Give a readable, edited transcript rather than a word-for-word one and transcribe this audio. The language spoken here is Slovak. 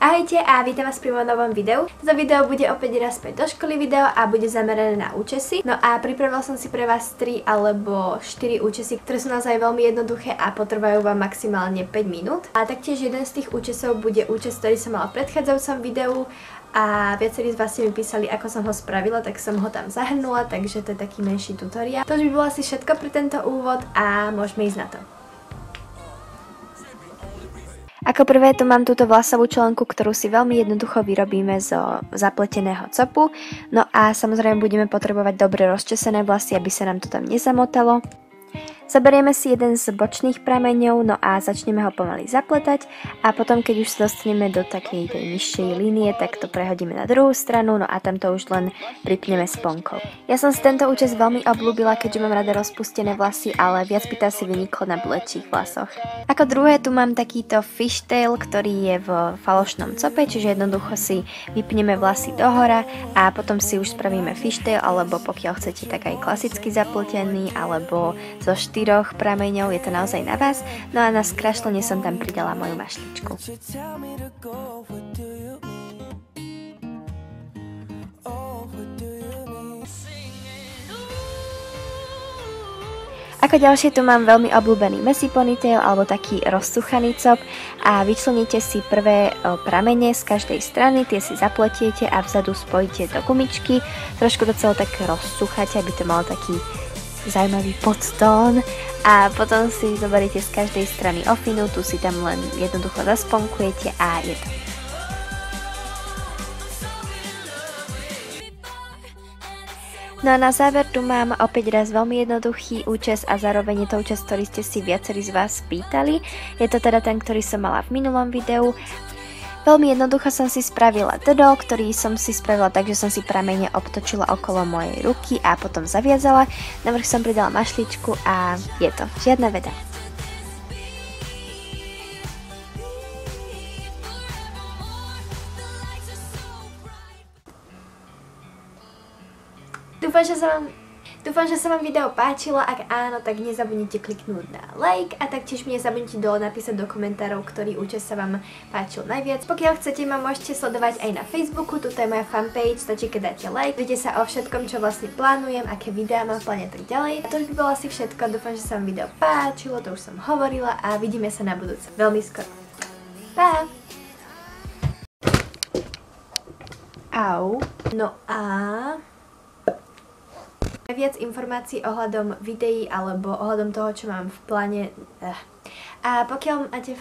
Ahojte a vítam vás pri mojom novom videu. Toto video bude opäť raz späť do školy video a bude zamerané na účesy. No a pripravila som si pre vás 3 alebo 4 účesy, ktoré sú naozaj veľmi jednoduché a potrvajú vám maximálne 5 minút. A taktiež jeden z tých účesov bude účes, ktorý som mala v predchádzajúcom videu a viacerí z vás ste mi písali, ako som ho spravila, tak som ho tam zahrnula, takže to je taký menší tutoriál. To už by bolo asi všetko pre tento úvod a môžeme ísť na to. Ako prvé tu mám túto vlasovú členku, ktorú si veľmi jednoducho vyrobíme zo zapleteného copu. No a samozrejme budeme potrebovať dobre rozčesené vlasy, aby sa nám to tam nezamotalo. Zoberieme si jeden z bočných prameňov, no a začneme ho pomaly zapletať a potom keď už sa dostaneme do takej tej nižšej línie, tak to prehodíme na druhú stranu, no a tamto už len pripneme sponkou. Ja som si tento účes veľmi obľúbila, keďže mám rada rozpustené vlasy, ale viac by to asi vyniklo na blečích vlasoch. Ako druhé tu mám takýto fishtail, ktorý je v falošnom cope, čiže jednoducho si vypneme vlasy dohora a potom si už spravíme fishtail, alebo pokiaľ chcete tak aj klasicky zapletený, alebo zo 4 prameňov, je to naozaj na vás. No a na skrášlenie som tam pridala moju mašličku. Ako ďalšie tu mám veľmi obľúbený messy ponytail alebo taký rozsuchaný cop a vyčleníte si prvé pramene z každej strany, tie si zapletiete a vzadu spojíte do gumičky, trošku to celé tak rozsucháte, aby to malo taký zaujímavý podtón a potom si zoberiete z každej strany ofinu, tu si tam len jednoducho zasponkujete a je to. No a na záver tu mám opäť raz veľmi jednoduchý účes a zároveň je to účes, ktorý ste si viacerí z vás pýtali. Je to teda ten, ktorý som mala v minulom videu. Veľmi jednoducho som si spravila dodol, ktorý som si spravila tak, že som si pramene obtočila okolo mojej ruky a potom zaviazala. Na vrch som pridala mašličku a je to. Žiadna veda. Dúfam, že sa vám video páčilo, ak áno, tak nezabudnite kliknúť na like a taktiež mi nezabudnite dole napísať do komentárov, ktorý účes sa vám páčil najviac. Pokiaľ chcete, ma môžete sledovať aj na Facebooku, tuto je moja fanpage, stačí keď dáte like, vidíte sa o všetkom, čo vlastne plánujem, aké videá mám v pláne tak ďalej. A to už by bolo asi všetko, dúfam, že sa vám video páčilo, to už som hovorila a vidíme sa na budúce veľmi skoro. Pa! Au. No a viac informácií ohľadom videí alebo ohľadom toho, čo mám v pláne. A pokiaľ máte